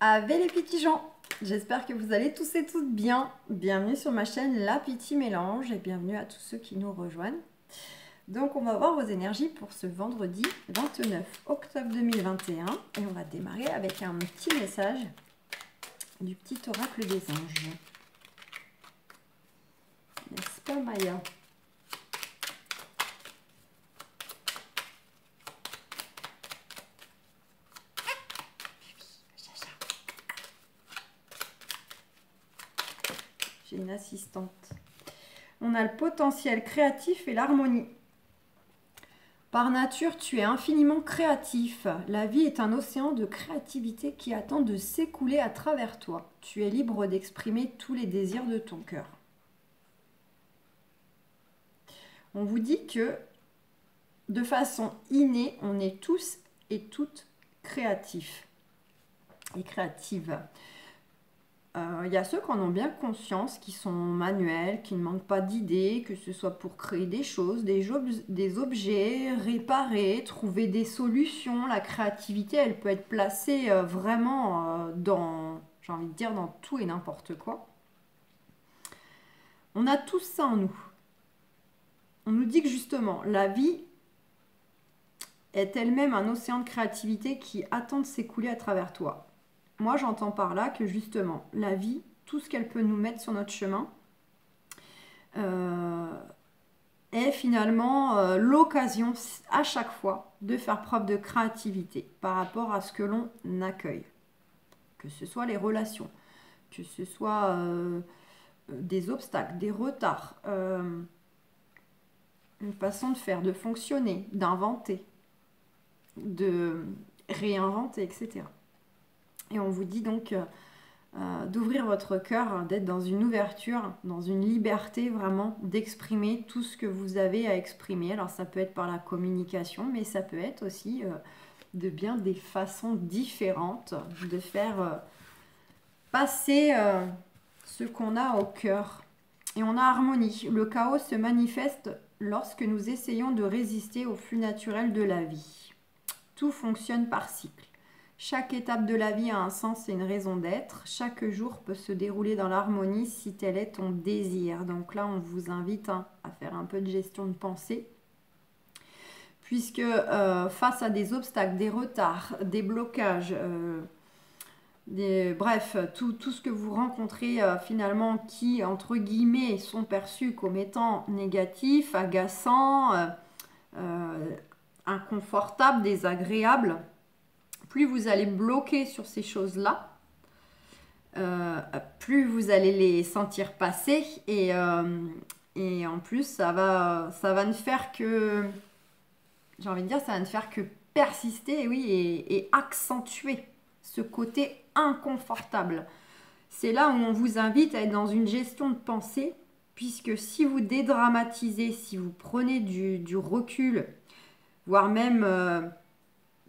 Avec les petits gens, j'espère que vous allez tous et toutes bien. Bienvenue sur ma chaîne La Petit Mélange et bienvenue à tous ceux qui nous rejoignent. Donc on va voir vos énergies pour ce vendredi 29 octobre 2021 et on va démarrer avec un petit message du petit oracle des anges. N'est-ce pas Maya ? J'ai une assistante. On a le potentiel créatif et l'harmonie. Par nature, tu es infiniment créatif. La vie est un océan de créativité qui attend de s'écouler à travers toi. Tu es libre d'exprimer tous les désirs de ton cœur. On vous dit que de façon innée, on est tous et toutes créatifs et créatives. Il y a ceux qui en ont bien conscience, qui sont manuels, qui ne manquent pas d'idées, que ce soit pour créer des choses, des objets, réparer, trouver des solutions. La créativité, elle peut être placée vraiment dans, j'ai envie de dire, dans tout et n'importe quoi. On a tout ça en nous. On nous dit que justement, la vie est elle-même un océan de créativité qui attend de s'écouler à travers toi. Moi, j'entends par là que justement, la vie, tout ce qu'elle peut nous mettre sur notre chemin, est finalement l'occasion à chaque fois de faire preuve de créativité par rapport à ce que l'on accueille. Que ce soit les relations, que ce soit des obstacles, des retards, une façon de faire, de fonctionner, d'inventer, de réinventer, etc. Et on vous dit donc d'ouvrir votre cœur, d'être dans une ouverture, dans une liberté vraiment d'exprimer tout ce que vous avez à exprimer. Alors ça peut être par la communication, mais ça peut être aussi de bien des façons différentes de faire passer ce qu'on a au cœur. Et on a harmonie. Le chaos se manifeste lorsque nous essayons de résister au flux naturel de la vie. Tout fonctionne par cycle. Chaque étape de la vie a un sens et une raison d'être. Chaque jour peut se dérouler dans l'harmonie si tel est ton désir. Donc là, on vous invite à faire un peu de gestion de pensée. Puisque face à des obstacles, des retards, des blocages, bref, tout ce que vous rencontrez finalement qui, entre guillemets, sont perçus comme étant négatifs, agaçants, inconfortables, désagréables, plus vous allez bloquer sur ces choses-là, plus vous allez les sentir passer et en plus ça va ne faire que, j'ai envie de dire, ça va ne faire que persister, oui, et accentuer ce côté inconfortable. C'est là où on vous invite à être dans une gestion de pensée, puisque si vous dédramatisez, si vous prenez du recul, voire même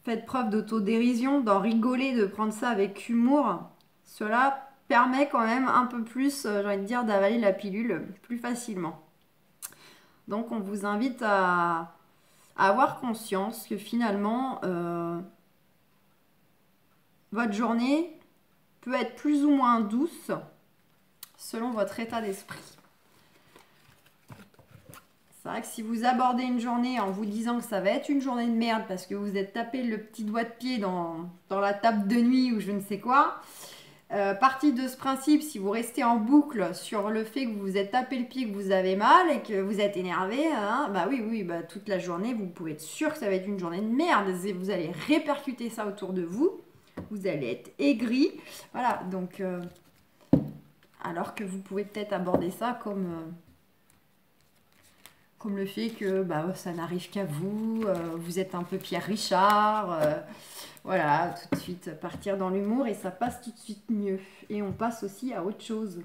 faites preuve d'autodérision, d'en rigoler, de prendre ça avec humour, cela permet quand même un peu plus, j'ai envie de dire, d'avaler la pilule plus facilement. Donc on vous invite à avoir conscience que finalement, votre journée peut être plus ou moins douce selon votre état d'esprit. C'est vrai que si vous abordez une journée en vous disant que ça va être une journée de merde parce que vous êtes tapé le petit doigt de pied dans la table de nuit ou je ne sais quoi, partie de ce principe, si vous restez en boucle sur le fait que vous vous êtes tapé le pied, que vous avez mal et que vous êtes énervé, hein, bah oui, toute la journée, vous pouvez être sûr que ça va être une journée de merde. Vous allez répercuter ça autour de vous, vous allez être aigri, voilà, donc alors que vous pouvez peut-être aborder ça comme le fait que ça n'arrive qu'à vous, vous êtes un peu Pierre Richard, voilà, tout de suite partir dans l'humour et ça passe tout de suite mieux. Et on passe aussi à autre chose.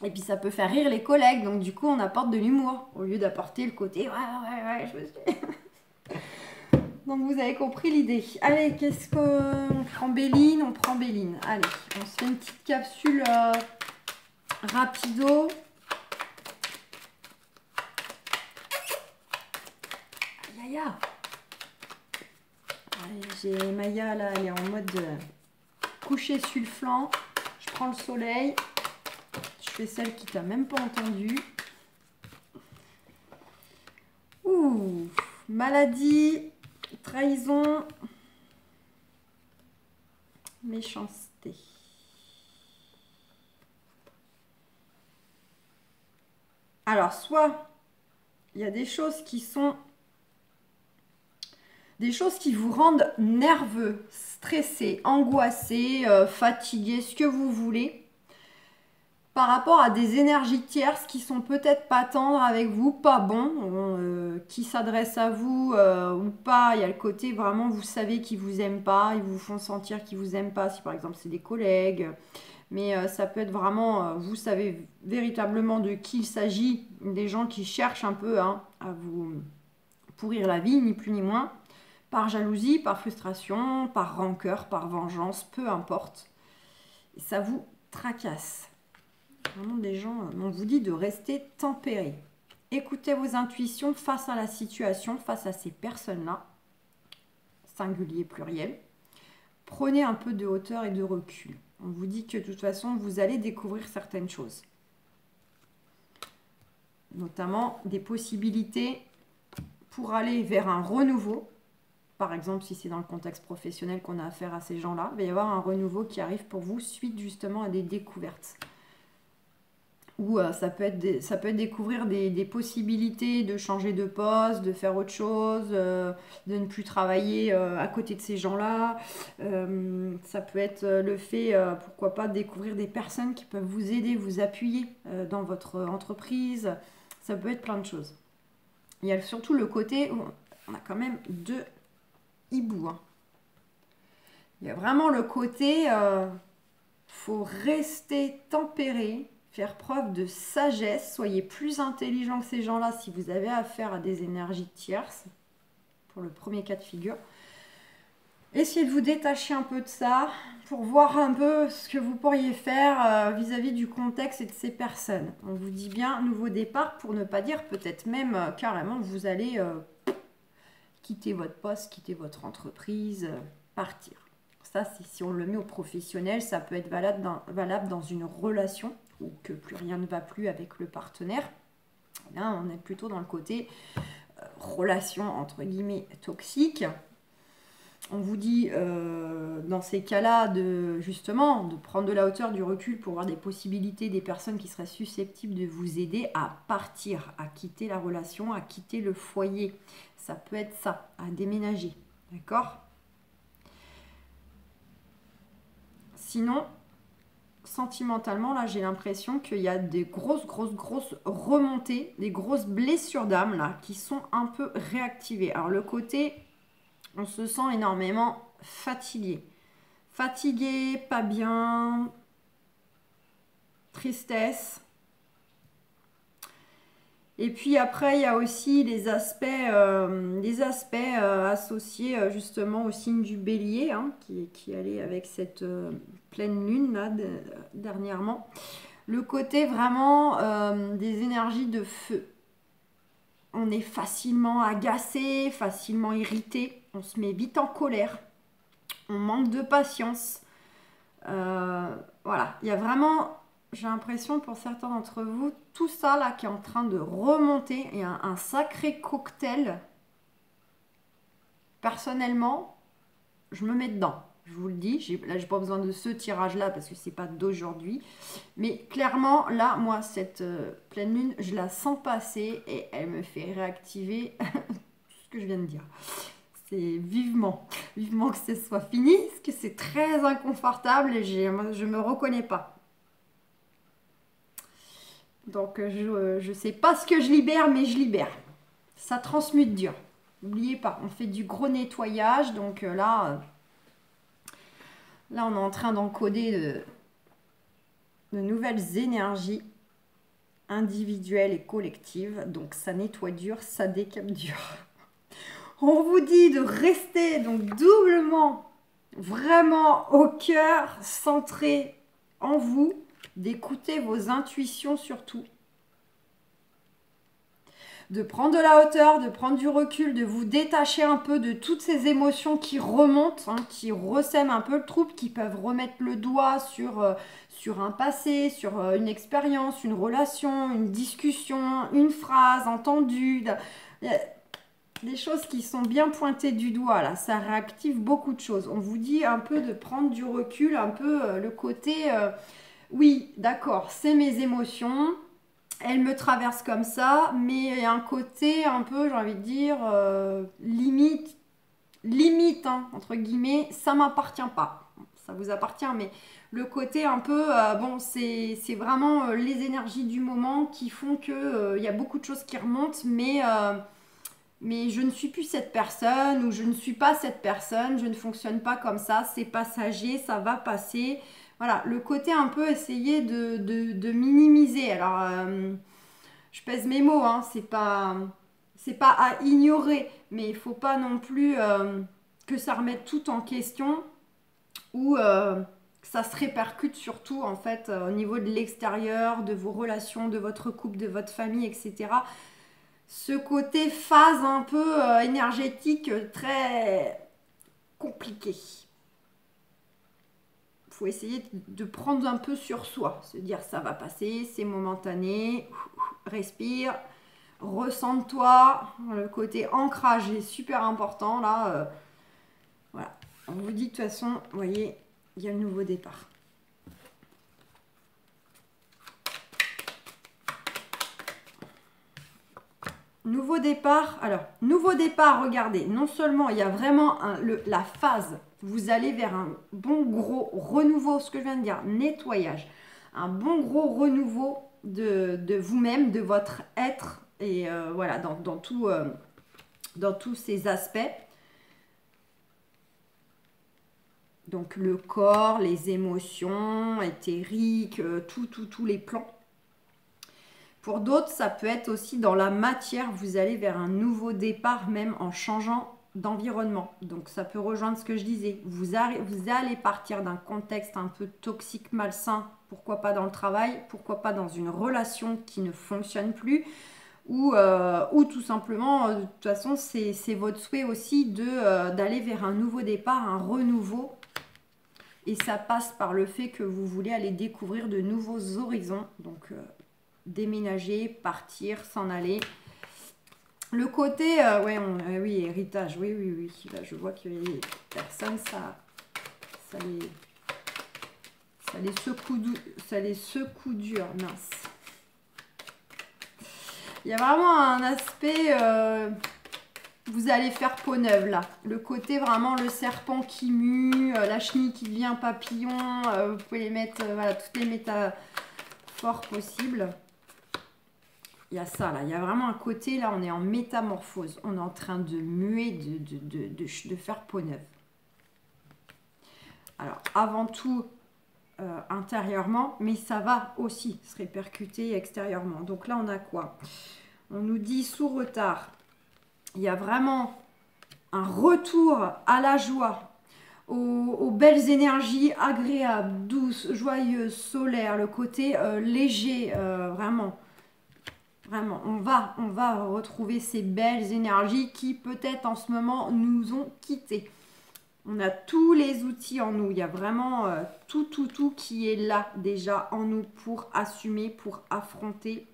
Et puis ça peut faire rire les collègues, donc du coup on apporte de l'humour au lieu d'apporter le côté ouais, je me suis... Donc vous avez compris l'idée. Allez, qu'est-ce qu'on prend? Béline, on prend Béline. Allez, on se fait une petite capsule rapido. Maya, j'ai Maya là, elle est en mode couché sur le flanc. Je prends le soleil. Je fais celle qui t'a même pas entendu. Ouh, maladie, trahison, méchanceté. Alors, soit il y a des choses qui sont des choses qui vous rendent nerveux, stressé, angoissé, fatigué, ce que vous voulez, par rapport à des énergies tierces qui sont peut-être pas tendres avec vous, pas bons, qui s'adressent à vous ou pas. Il y a le côté vraiment, vous savez qu'ils vous aiment pas, ils vous font sentir qu'ils vous aiment pas, si par exemple c'est des collègues. Mais ça peut être vraiment, vous savez véritablement de qui il s'agit, des gens qui cherchent un peu à vous pourrir la vie, ni plus ni moins, par jalousie, par frustration, par rancœur, par vengeance, peu importe. Et ça vous tracasse. Vraiment des gens, on vous dit de rester tempéré. Écoutez vos intuitions face à la situation, face à ces personnes-là, singulier, pluriel. Prenez un peu de hauteur et de recul. On vous dit que de toute façon, vous allez découvrir certaines choses. Notamment des possibilités pour aller vers un renouveau. Par exemple, si c'est dans le contexte professionnel qu'on a affaire à ces gens-là, il va y avoir un renouveau qui arrive pour vous suite justement à des découvertes. Ou ça peut être découvrir des possibilités de changer de poste, de faire autre chose, de ne plus travailler à côté de ces gens-là. Ça peut être le fait, pourquoi pas, de découvrir des personnes qui peuvent vous aider, vous appuyer dans votre entreprise. Ça peut être plein de choses. Il y a surtout le côté où on a quand même 2 hiboux. Hein. Il y a vraiment le côté, faut rester tempéré, faire preuve de sagesse, soyez plus intelligent que ces gens-là si vous avez affaire à des énergies tierces, pour le premier cas de figure. Essayez de vous détacher un peu de ça pour voir un peu ce que vous pourriez faire vis-à-vis du contexte et de ces personnes. On vous dit bien nouveau départ pour ne pas dire peut-être même carrément vous allez quitter votre poste, quitter votre entreprise, partir. Ça, c'est si on le met au professionnel, ça peut être valable dans une relation ou que plus rien ne va plus avec le partenaire. Là, on est plutôt dans le côté relation entre guillemets toxique. On vous dit dans ces cas-là justement de prendre de la hauteur, du recul pour voir des possibilités, des personnes qui seraient susceptibles de vous aider à partir, à quitter la relation, à quitter le foyer. Ça peut être ça, à déménager. D'accord ? Sinon, sentimentalement, là, j'ai l'impression qu'il y a des grosses remontées, des grosses blessures d'âme, là, qui sont un peu réactivées. Alors, le côté, on se sent énormément fatigué. Fatigué, pas bien, tristesse. Et puis après, il y a aussi les aspects associés justement au signe du bélier, hein, qui allait avec cette pleine lune là dernièrement. Le côté vraiment des énergies de feu. On est facilement agacé, facilement irrité, on se met vite en colère, on manque de patience. Voilà, il y a vraiment... J'ai l'impression pour certains d'entre vous, tout ça là qui est en train de remonter et un sacré cocktail. Personnellement, je me mets dedans. Je vous le dis, là j'ai pas besoin de ce tirage là parce que c'est pas d'aujourd'hui. Mais clairement, là, moi, cette pleine lune, je la sens passer et elle me fait réactiver tout ce que je viens de dire. C'est vivement que ce soit fini parce que c'est très inconfortable et je me reconnais pas. Donc, je sais pas ce que je libère, mais je libère. Ça transmute dur. N'oubliez pas, on fait du gros nettoyage. Donc là, on est en train d'encoder de nouvelles énergies individuelles et collectives. Donc, ça nettoie dur, ça décape dur. On vous dit de rester donc doublement, vraiment au cœur, centré en vous, d'écouter vos intuitions surtout. de prendre de la hauteur, de prendre du recul, de vous détacher un peu de toutes ces émotions qui remontent, hein, qui ressèment un peu le trouble, qui peuvent remettre le doigt sur un passé, sur une expérience, une relation, une discussion, une phrase entendue. Des choses qui sont bien pointées du doigt, là, ça réactive beaucoup de choses. On vous dit un peu de prendre du recul, un peu le côté, oui, d'accord, c'est mes émotions, elles me traversent comme ça, mais il y a un côté un peu, j'ai envie de dire, limite, hein, entre guillemets, ça m'appartient pas. Ça vous appartient, mais le côté un peu, bon, c'est vraiment les énergies du moment qui font que il y a beaucoup de choses qui remontent, mais je ne suis plus cette personne ou je ne suis pas cette personne, je ne fonctionne pas comme ça, c'est passager, ça va passer. Voilà, le côté un peu essayer de minimiser. Alors, je pèse mes mots, hein, c'est pas à ignorer, mais il faut pas non plus que ça remette tout en question ou que ça se répercute surtout en fait au niveau de l'extérieur, de vos relations, de votre couple, de votre famille, etc. Ce côté phase un peu énergétique très compliqué. Il faut essayer de prendre un peu sur soi, se dire ça va passer, c'est momentané, respire, ressens-toi. Le côté ancrage est super important là. Voilà, on vous dit de toute façon, vous voyez, il y a le nouveau départ. Nouveau départ, alors, nouveau départ, regardez, non seulement il y a vraiment la phase, vous allez vers un bon gros renouveau, ce que je viens de dire, nettoyage, un bon gros renouveau de vous-même, de votre être, et voilà, dans tous ces aspects. Donc le corps, les émotions, éthériques, tous les plans. Pour d'autres, ça peut être aussi dans la matière, vous allez vers un nouveau départ, même en changeant d'environnement. Donc ça peut rejoindre ce que je disais. Vous allez partir d'un contexte un peu toxique, malsain, pourquoi pas dans le travail, pourquoi pas dans une relation qui ne fonctionne plus, ou tout simplement, de toute façon, c'est votre souhait aussi d'aller vers un nouveau départ, un renouveau. Et ça passe par le fait que vous voulez aller découvrir de nouveaux horizons. Donc déménager, partir, s'en aller. Le côté, oui, héritage, oui. Là, je vois que les personnes, ça les secoue dur, mince. Il y a vraiment un aspect, vous allez faire peau neuve là. Le côté vraiment le serpent qui mue, la chenille qui devient papillon. Vous pouvez les mettre, voilà, toutes les métaphores possibles. Il y a ça là, il y a vraiment un côté là, on est en métamorphose. On est en train de muer, de faire peau neuve. Alors avant tout intérieurement, mais ça va aussi se répercuter extérieurement. Donc là on a quoi? On nous dit sous retard. Il y a vraiment un retour à la joie, aux belles énergies agréables, douces, joyeuses, solaires, le côté léger, vraiment. Vraiment, on va retrouver ces belles énergies qui peut-être en ce moment nous ont quittés. On a tous les outils en nous. Il y a vraiment tout qui est là déjà en nous pour assumer, pour affronter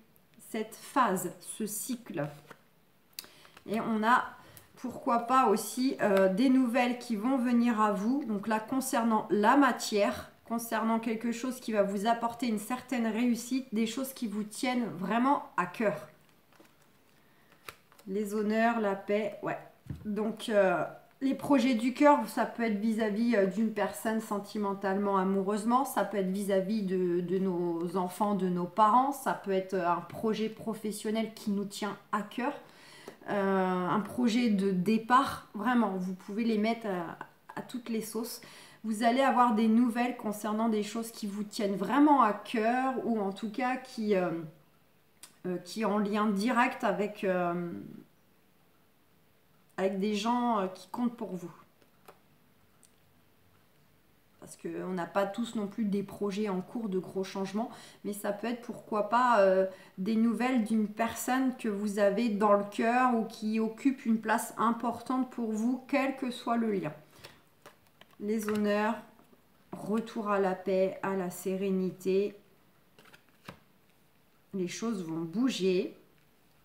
cette phase, ce cycle. Et on a, pourquoi pas aussi, des nouvelles qui vont venir à vous. Donc là, concernant la matière, concernant quelque chose qui va vous apporter une certaine réussite, des choses qui vous tiennent vraiment à cœur. Les honneurs, la paix, ouais. Donc, les projets du cœur, ça peut être vis-à-vis d'une personne sentimentalement, amoureusement, ça peut être vis-à-vis de nos enfants, de nos parents, ça peut être un projet professionnel qui nous tient à cœur. Un projet de départ, vraiment, vous pouvez les mettre à toutes les sauces. Vous allez avoir des nouvelles concernant des choses qui vous tiennent vraiment à cœur ou en tout cas qui est en lien direct avec des gens qui comptent pour vous. parce qu'on n'a pas tous non plus des projets en cours de gros changements, mais ça peut être pourquoi pas des nouvelles d'une personne que vous avez dans le cœur ou qui occupe une place importante pour vous, quel que soit le lien. Les honneurs, retour à la paix, à la sérénité. Les choses vont bouger.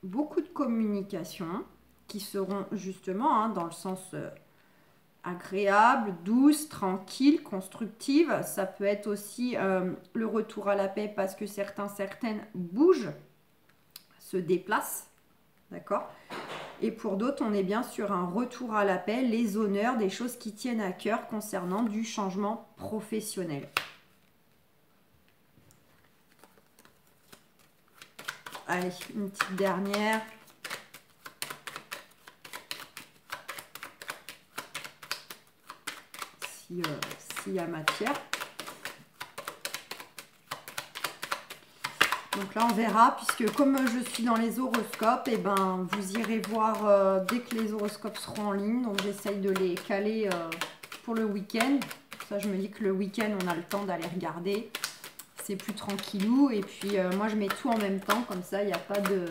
Beaucoup de communication qui seront justement dans le sens agréable, douce, tranquille, constructive. Ça peut être aussi le retour à la paix parce que certaines bougent, se déplacent, d'accord? Et pour d'autres, on est bien sur un retour à la paix, les honneurs, des choses qui tiennent à cœur concernant du changement professionnel. Allez, une petite dernière. S'il y a matière. Donc là, on verra, puisque comme je suis dans les horoscopes, et ben, vous irez voir dès que les horoscopes seront en ligne. Donc j'essaye de les caler pour le week-end. Ça, je me dis que le week-end, on a le temps d'aller regarder. C'est plus tranquillou. Et puis, moi, je mets tout en même temps. Comme ça, il n'y a pas de...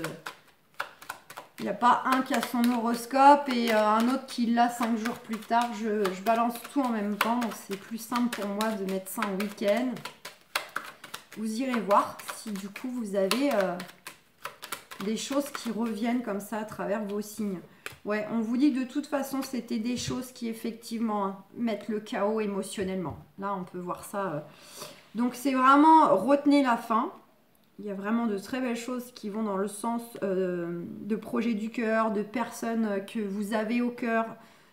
Il n'y a pas un qui a son horoscope et un autre qui l'a 5 jours plus tard. Je balance tout en même temps. Donc, c'est plus simple pour moi de mettre ça en week-end. Vous irez voir si du coup, vous avez des choses qui reviennent comme ça à travers vos signes. Ouais, on vous dit que de toute façon, c'était des choses qui effectivement mettent le chaos émotionnellement. Là, on peut voir ça. Donc, c'est vraiment retenez la fin. Il y a vraiment de très belles choses qui vont dans le sens de projet du cœur, de personnes que vous avez au cœur.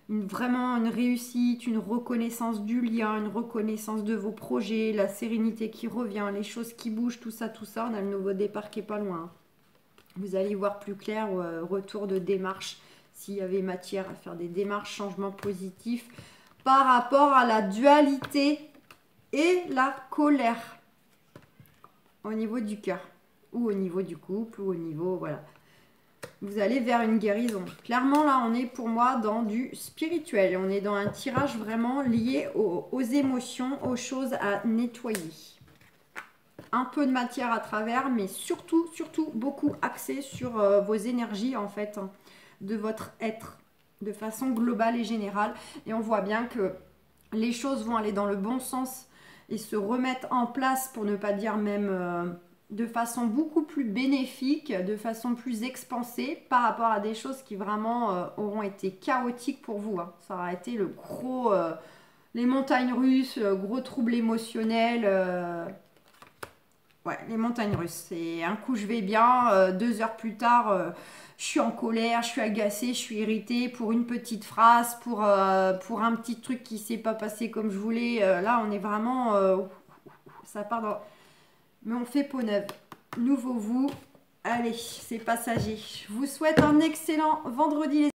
Vraiment une réussite, une reconnaissance du lien, une reconnaissance de vos projets, la sérénité qui revient, les choses qui bougent, tout ça. On a le nouveau départ qui est pas loin. Vous allez voir plus clair, retour de démarche, s'il y avait matière à faire des démarches, changements positifs par rapport à la dualité et la colère. Au niveau du cœur, ou au niveau du couple, ou au niveau, voilà. Vous allez vers une guérison. Clairement, là, on est pour moi dans du spirituel. On est dans un tirage vraiment lié aux émotions, aux choses à nettoyer. Un peu de matière à travers, mais surtout, beaucoup axé sur vos énergies, en fait, de votre être, de façon globale et générale. Et on voit bien que les choses vont aller dans le bon sens et se remettre en place, pour ne pas dire même de façon beaucoup plus bénéfique, de façon plus expansée par rapport à des choses qui vraiment auront été chaotiques pour vous. Ça aura été le gros, les montagnes russes, gros troubles émotionnels. Ouais, les montagnes russes. C'est un coup je vais bien, 2 heures plus tard, je suis en colère, je suis agacée, je suis irritée pour une petite phrase, pour un petit truc qui s'est pas passé comme je voulais. Là, on est vraiment... ça part dans... Mais on fait peau neuve. Nouveau vous. Allez, c'est passager. Je vous souhaite un excellent vendredi.